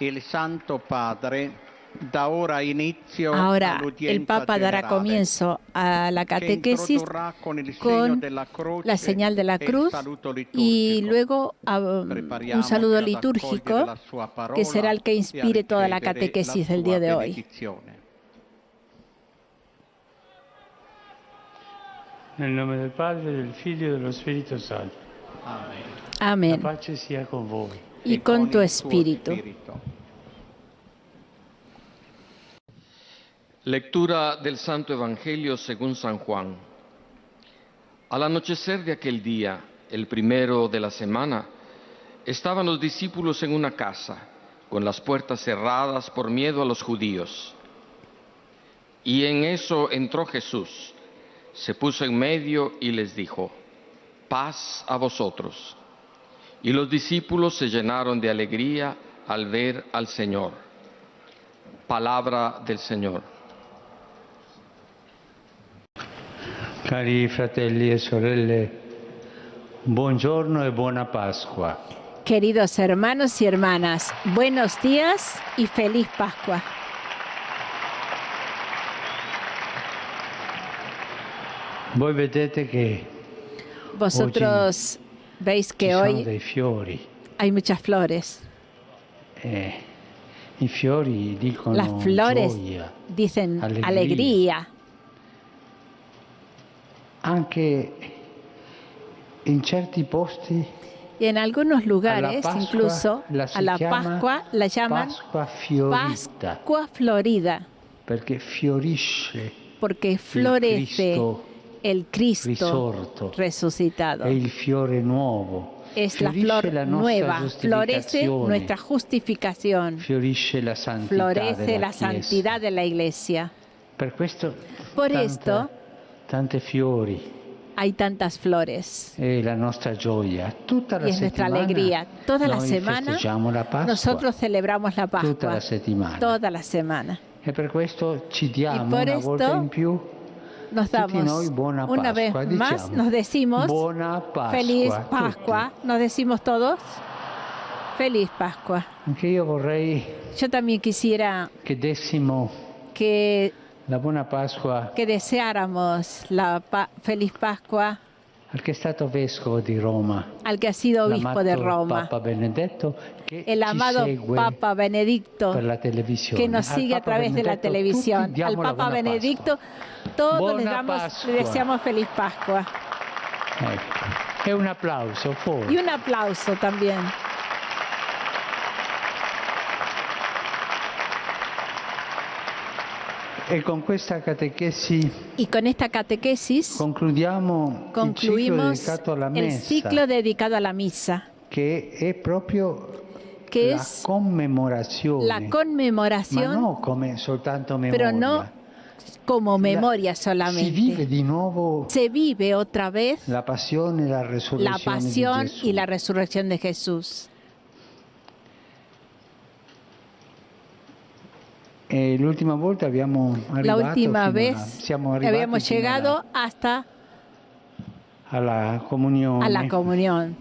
El Santo Padre da ora inizio Ahora all'udienza el Papa dará generale, comienzo a la che catequesis introdurrà con il segno con della croce la señal de la e il cruz saluto y liturgico. luego un Prepariamoci saludo ad accogliere litúrgico la sua parola que será el que e a inspire toda la ricevere catequesis la del sua día de hoy. benedizione. Nel nome del Padre, del Figlio e dello Spirito Santo. Amen. La Amén. pace sia con voi. Y E con tu il suo espíritu. spirito. Lectura del Santo Evangelio según San Juan. Al anochecer de aquel día, el primero de la semana, estaban los discípulos en una casa, con las puertas cerradas por miedo a los judíos. Y en eso entró Jesús, se puso en medio y les dijo: paz a vosotros. Y los discípulos se llenaron de alegría al ver al Señor. Palabra del Señor. Cari fratelli e sorelle, buongiorno e buona Pasqua. Queridos hermanos y hermanas, buenos días y feliz Pascua. Voi vedete che Vosotros veis ci que sono hoy dei fiori. hay muchas flores. I fiori dicono Las flores gioia, dicen alegría. alegría. Anche in certi posti Y en algunos lugares, Pascua incluso la si a la chiama Pascua la llaman Pasqua fiorita, Pascua Florida, perché fiorisce porque florece Cristo el Cristo risorto, resucitado. è il fiore nuovo. Es la Fiorisce flor la nostra nueva, florece giustificazione, nuestra justificación, fiorisce la santità florece della la santidad de la Iglesia. Per questo Por esto tante fiori hay tantas flores è la nostra gioia. Tutta la y es nuestra settimana alegría. Toda la noi semana festeggiamo la Pasqua, nosotros celebramos la tutta Pascua, la settimana. toda la semana. E per questo ci diamo por una esto volta in più Nos tutti damos noi buona una vez Pasqua, más, diciamo. nos decimos Buona Pasqua, feliz tutti. Pascua, nos decimos todos feliz Pascua. Anche io vorrei Yo también quisiera che dessimo que la buona Pasqua deseáramos la feliz Pascua al che è stato vescovo di Roma, al que ha sido obispo de l'amato Roma, Papa Benedetto, che el ci amado segue Papa Benedicto, per la televisione. que nos Al sigue a Papa través de la Benedetto televisión. tutti diamo Al la Papa buona Benedicto, Pasqua. todos le Buona deseamos feliz Pascua. Ecco. E un applauso fuori. Y un aplauso también. E con questa catechesi Y con esta catequesis concludiamo il ciclo concluimos dedicato alla el messa, ciclo dedicado a la misa, che è proprio que la es commemorazione, la ma conmemoración, non come soltanto pero memoria. no como memoria Si vive solamente. di nuovo Se vive otra vez la passione e la la resurrezione di pasión Gesù. y la resurrección de Jesús. E l'ultima volta abbiamo La arrivato última fino vez siamo arrivati habíamos fino llegado hasta alla comunione a la comunión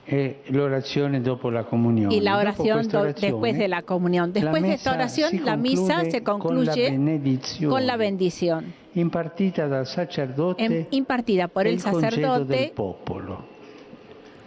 e l'orazione dopo la comunione. y la Dopo oración questa orazione, después de la comunión. Después de esta messa oración, si la misa se concluye con la bendición impartita dal sacerdote impartida por e el il congedo del sacerdote popolo.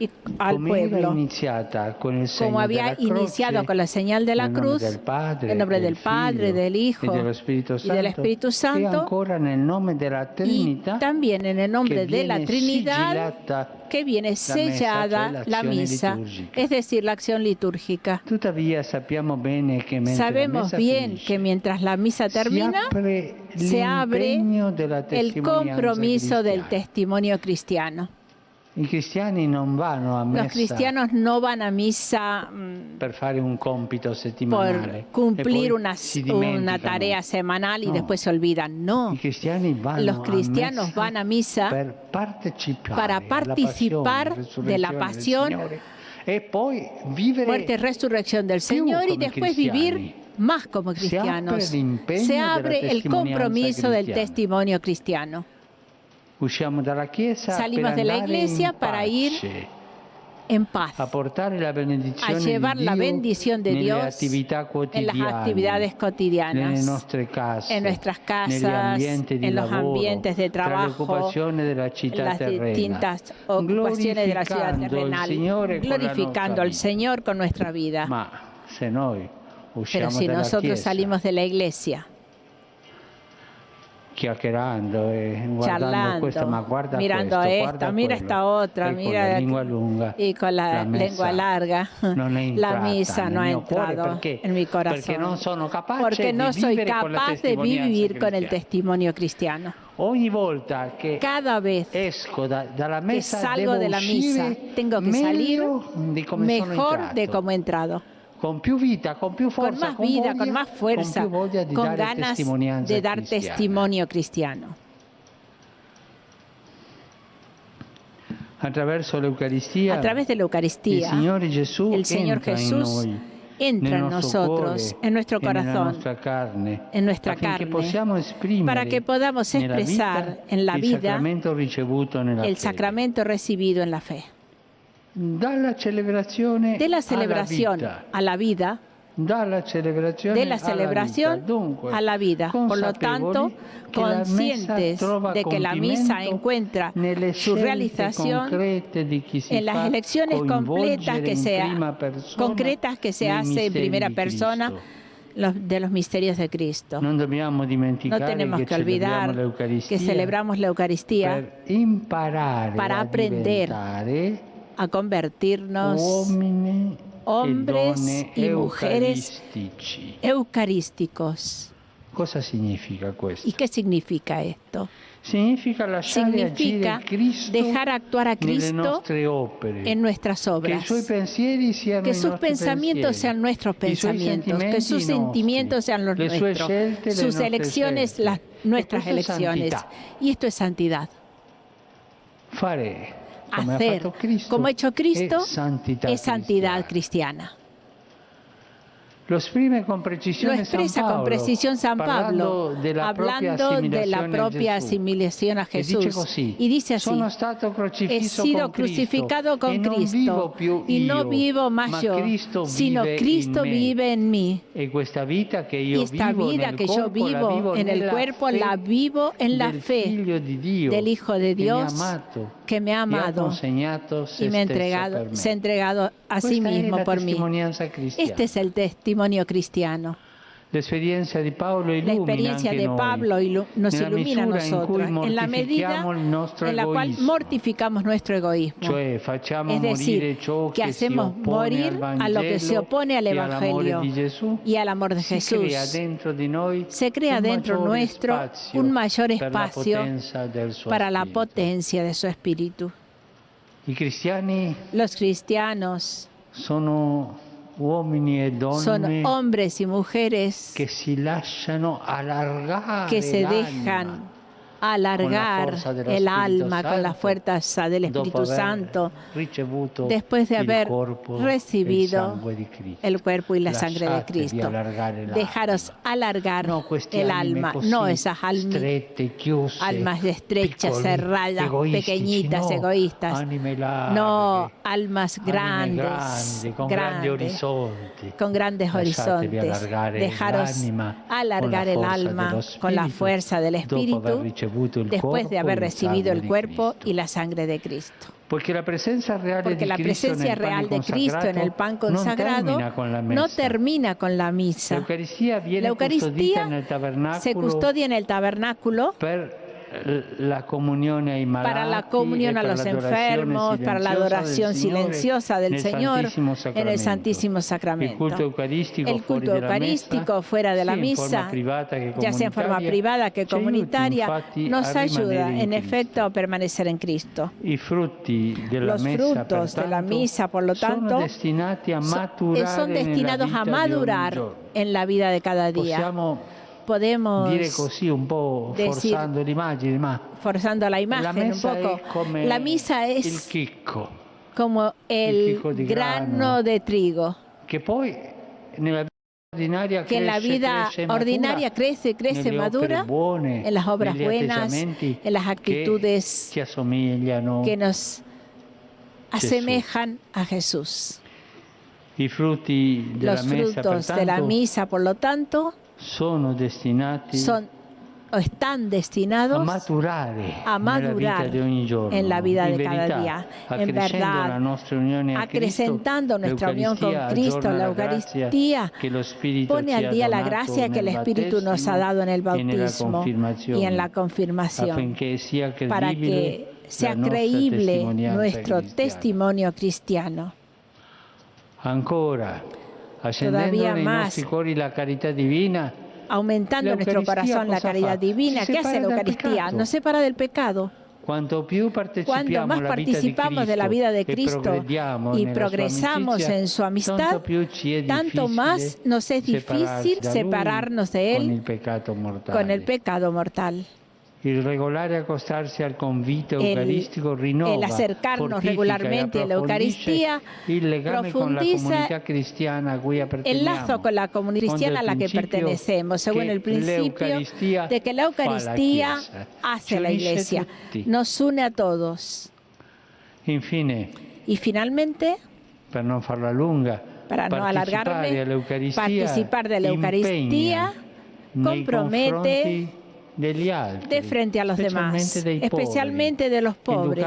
y al Come era pueblo. iniziata con il segno Como había della croce, iniciado con la señal de la nel nome cruz, del Padre, en nombre del del Padre, Figlio del Hijo e dello Spirito y del Espíritu e Santo, ancora nel nome della y Trinità, también en el nombre che de la viene Trinidad, sigillata que viene sellada cioè la l'azione misa, liturgica. es decir, la acción litúrgica. Tuttavia sappiamo bene che mentre la Sabemos messa bien finisce, que mientras la misa termina, si apre se l'impegno della el testimonianza compromiso del cristiana. testimonio cristiano. I cristiani non vanno a Los messa cristianos no van a misa per fare un compito settimanale por cumplir e poi si una dimenticano. tarea semanal y No. después se olvidan. No. I cristiani vanno Los cristianos a messa van a misa per partecipare para alla participar passione, de la resurrezione del pasión, Signore e poi vivere muerte y resurrección del Señor y come después cristiani. vivir más como Se apre cristianos. l'impegno Se della abre el testimonianza compromiso del cristiana. testimonio cristiano. Usciamo dalla chiesa Salimos per de la andare iglesia in para pace. ir en paz, a portare la a benedizione llevar di la Dio bendición de nelle Dios attività en las quotidiane, actividades nelle cotidianas, nostre case, en nuestras negli casas, ambienti di en los lavoro, ambientes de tra le trabajo, occupazioni della en città las terrena, distintas ocupaciones de la ciudad glorificando il terrenal, Signore con la glorificando nostra al vita. Señor con nuestra vida. Ma se noi Pero usciamo si dalla nosotros Chiesa salimos de la iglesia chiacchierando e guardando questo, ma charlando, guarda mirando questo, a guarda esta, mira quello, esta otra, e con mira la lingua lunga, y con la messa lengua larga, non è la entrata misa nel no ha mio cuore, entrado perché? en mi Perché corazón, non sono capace porque no di soy vivere con la capaz de testimonianza vivir con el cristiana. testimonio cristiano. Ogni volta che Cada vez esco dalla que messa salgo devo de la misa, uscire tengo que salir meglio di come sono mejor de entrato, como he entrado, con più vita, con più con forza, más vida, con más con fuerza, più voglia di con dare ganas testimonianza de dar cristiana. testimonio cristiano. Attraverso l'Eucaristia, A través de la il Eucaristía, Signore Gesù el Señor entra in Jesús noi, entra nel en nostro nosotros, cuore en nuestro e nella corazón, nostra carne, en nuestra affinché carne, possiamo esprimere para que podamos nella expresar vita en la il vida sacramento ricevuto nella el fede. sacramento recibido en la fe. Dalla celebrazione De la alla celebración vita. a la vida, Dalla celebrazione de la alla celebración vita. Dunque, a la vida. Por lo tanto, consapevoli che la messa conscientes trova de que la misa compimento encuentra nelle su scelte realización concrete di chi si en las fa elecciones completas que coinvolgere in prima persona concretas que se nei hace en misteri primera di persona Cristo. de los misterios de Cristo. Non dobbiamo No dimenticare tenemos che que celebriamo olvidar l'Eucaristia que celebramos la Eucaristía per imparare para a aprender diventare a convertirnos uomini hombres e y donne mujeres eucaristici. eucarísticos. Cosa significa questo? ¿Y qué significa esto? Significa lasciare agire Significa Cristo dejar actuar a nelle Cristo nostre opere, en nuestras che i obras, suoi pensieri siano que i sus nostri pensamientos pensieri, sean nuestros i suoi pensamientos, que sus sentimenti i sentimientos nostri, sean los le sue nuestros, scelte le sus nostre elecciones scelte. nuestras E questo è elecciones. santità. Y esto es santidad. Fare come ha Hacer fatto Cristo como ha hecho Cristo è santità es santidad cristiana. cristiana. Lo esprime con precisione Lo expresa San Paolo, con precisión San Pablo, hablando de la propia asimilación a Jesús. Dice così, Y dice así: sono stato he crocifisso sido con Cristo, crucificado con e non Cristo vivo più y no io, vivo ma más yo, Cristo sino vive Cristo in me. vive en mí. E questa vita che Y io esta vivo vida nel que yo corpo, la vivo en el nella cuerpo fe la vivo en la del fe Figlio di Dio, del Hijo de che mi ha Dios amato, que me ha e ha amado consegnato se y me ha stesso entregado, per me. se ha entregado a sí Questa è mismo la por mí. testimonianza cristiana. Este es el testimonio cristiano. L'esperienza di Paolo La illumina experiencia anche de noi, Pablo nos nella ilumina a misura in cui nosotros, en la medida mortifichiamo il nostro en la cual egoismo, mortificamos nuestro egoísmo. cioè facciamo Es decir, morire ciò que che si hacemos oppone morir al a lo que se Vangelo opone al e all'amore Evangelio di Gesù, y al amor de si Jesús. crea dentro di noi Se crea un dentro maggiore nuestro spazio un mayor per la espacio potenza del suo para la spirito. potencia de su espíritu. I cristiani Los cristianos sono uomini e son donne hombres y mujeres che si lasciano allargare que se l'anima dejan alargar con la fuerza dello el Spirito alma con la Santo, fuerza del dopo Espíritu aver Santo, ricevuto después de il haber corpo e il recibido sangue di Cristo. el cuerpo y la sangre de Lasciatevi Cristo. allargare l'anima. Dejaros alargar No queste el anime alma, così no esas strette, chiuse, almas estrechas, piccoli, cerradas, egoistici, pequeñitas, no, egoístas. anime larghe, No, almas anime grandes, grandi, con grandi orizzonti. con grandes Lasciatevi horizontes. allargare Dejaros l'anima alargar con el la forza alma dello con la Spirito, fuerza del dopo aver Espíritu ricevuto il después de corpo haber e il recibido sangue el di cuerpo Cristo. y la sangre de Cristo. Porque la presencia real Porque di la Cristo presencia nel pane real de Cristo en el pan non consagrado termina con la no messa. termina con la La misa. Eucaristía viene La Eucaristía custodita nel se tabernáculo custodia en el tabernáculo per la comunione ai malati, para la comunión e a per los l'adorazione enfermos, para la adoración silenciosa del Señor en el Santísimo Il Sacramento. culto eucaristico, El culto eucarístico fuera de la misa, ya sea en forma privada que comunitaria, nos ayuda en efecto a permanecer en Cristo. I frutti della Los messa, frutos de la pertanto, misa, por lo tanto, sono destinati a maturare son destinados nella a vita di ogni madurar giorno. en la vida de cada día. Possiamo Podemos dire così un po' decir, forzando l'immagine, ma forzando la la imagen un messa poco, è come la misa il es chicco, como el chicco di grano grano, de trigo, che poi nella vita ordinaria que en la vida ordinaria crece, nelle madura, opere buone, en las obras negli buenas, atteggiamenti en las actitudes che ci assomigliano, que nos asemejan a Jesús. Los frutos de la misa, por lo tanto, están destinados a madurar en la vida de cada día. En verdad, acrecentando nuestra unión con Cristo, la Eucaristía pone al día la gracia que el Espíritu nos ha dado en el bautismo y en la confirmación, para que sea creíble nuestro testimonio cristiano. Todavía más, aumentando en nuestro corazón la caridad divina. ¿Qué hace la Eucaristía? Nos separa del pecado. Cuanto más participamos de la vida de Cristo y progresamos en su amistad, tanto más nos es difícil separarnos de Él con el pecado mortal. El acercarnos regularmente a la Eucaristía profundiza el lazo con la comunidad cristiana a la que pertenecemos, según el principio de que la Eucaristía hace a la Iglesia, nos une a todos. Y finalmente, para no alargarme, participar de la Eucaristía compromete de frente a los demás, especialmente de los pobres,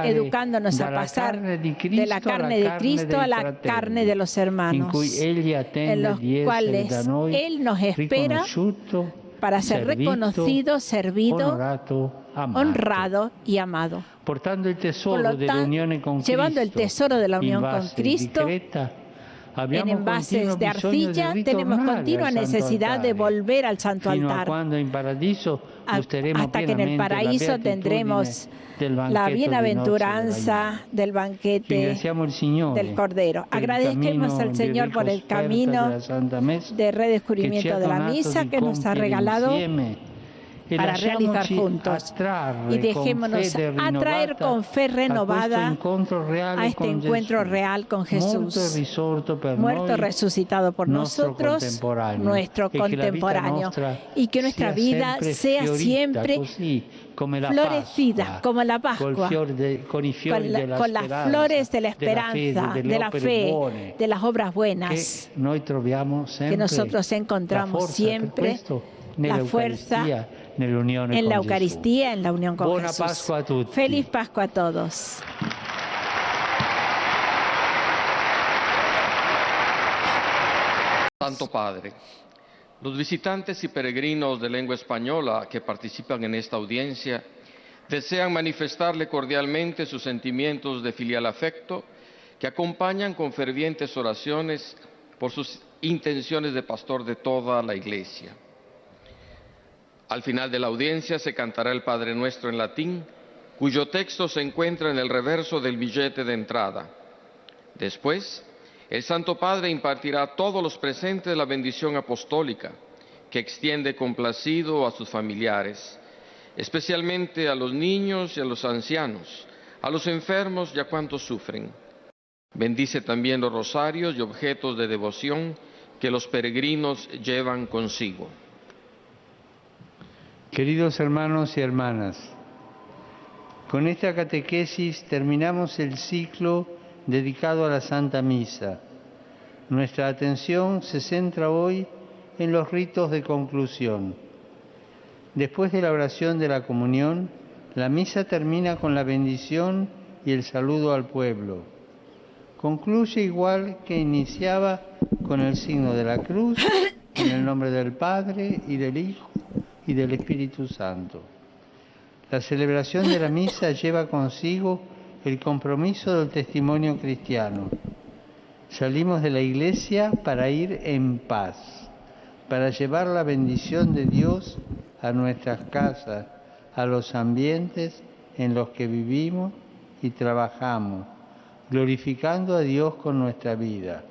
educándonos a pasar de la carne de Cristo a la carne de los hermanos, en los cuales Él nos espera para ser reconocido, servido, honrado y amado. Por lo tanto, llevando el tesoro de la unión con Cristo, en envases de arcilla, tenemos continua necesidad de volver al Santo Altar, hasta que en el paraíso tendremos la bienaventuranza del banquete del Cordero. Agradecemos al Señor por el camino de redescubrimiento de la misa que nos ha regalado para realizar juntos, y dejémonos atraer con fe renovada a este encuentro real con Jesús, muerto, resucitado por nosotros, nuestro contemporáneo, y que nuestra vida sea siempre florecida como la Pascua, con las flores de la esperanza, de la fe, de las obras buenas, que nosotros encontramos siempre la fuerza en la Eucaristía, en la unión con Jesús. Feliz Pascua a todos. Santo Padre, los visitantes y peregrinos de lengua española que participan en esta audiencia desean manifestarle cordialmente sus sentimientos de filial afecto que acompañan con fervientes oraciones por sus intenciones de pastor de toda la Iglesia. Al final de la audiencia se cantará el Padre Nuestro en latín, cuyo texto se encuentra en el reverso del billete de entrada. Después, el Santo Padre impartirá a todos los presentes la bendición apostólica, que extiende complacido a sus familiares, especialmente a los niños y a los ancianos, a los enfermos y a cuantos sufren. Bendice también los rosarios y objetos de devoción que los peregrinos llevan consigo. Queridos hermanos y hermanas, con esta catequesis terminamos el ciclo dedicado a la Santa Misa. Nuestra atención se centra hoy en los ritos de conclusión. Después de la oración de la comunión, la misa termina con la bendición y el saludo al pueblo. Concluye igual que iniciaba, con el signo de la cruz, en el nombre del Padre y del Hijo y del Espíritu Santo. La celebración de la misa lleva consigo el compromiso del testimonio cristiano. Salimos de la iglesia para ir en paz, para llevar la bendición de Dios a nuestras casas, a los ambientes en los que vivimos y trabajamos, glorificando a Dios con nuestra vida.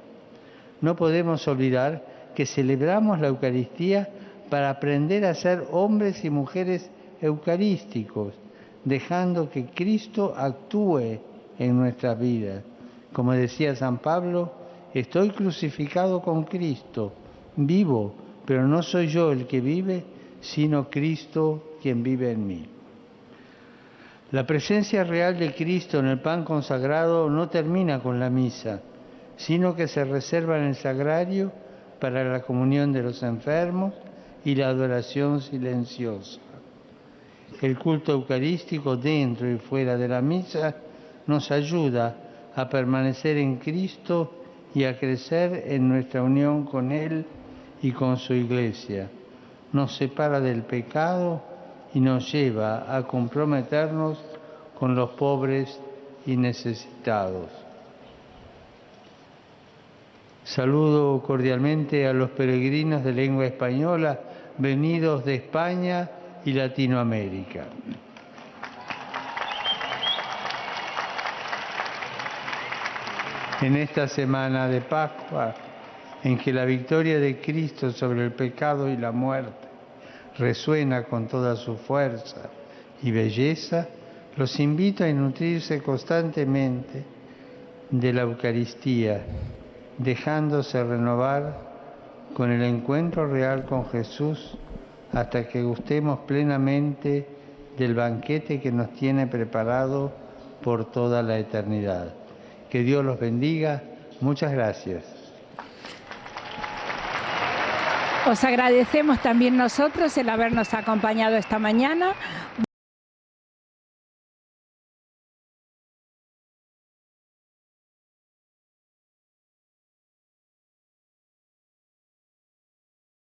No podemos olvidar que celebramos la Eucaristía para aprender a ser hombres y mujeres eucarísticos, dejando que Cristo actúe en nuestras vidas. Como decía San Pablo, estoy crucificado con Cristo, vivo, pero no soy yo el que vive, sino Cristo quien vive en mí. La presencia real de Cristo en el pan consagrado no termina con la misa, sino que se reserva en el sagrario para la comunión de los enfermos y la adoración silenciosa. El culto eucarístico dentro y fuera de la misa nos ayuda a permanecer en Cristo y a crecer en nuestra unión con Él y con su Iglesia. Nos separa del pecado y nos lleva a comprometernos con los pobres y necesitados. Saludo cordialmente a los peregrinos de lengua española venidos de España y Latinoamérica. En esta semana de Pascua, en que la victoria de Cristo sobre el pecado y la muerte resuena con toda su fuerza y belleza, los invito a nutrirse constantemente de la Eucaristía, dejándose renovar con el encuentro real con Jesús hasta que gustemos plenamente del banquete que nos tiene preparado por toda la eternidad. Que Dios los bendiga. Muchas gracias. Os agradecemos también nosotros el habernos acompañado esta mañana.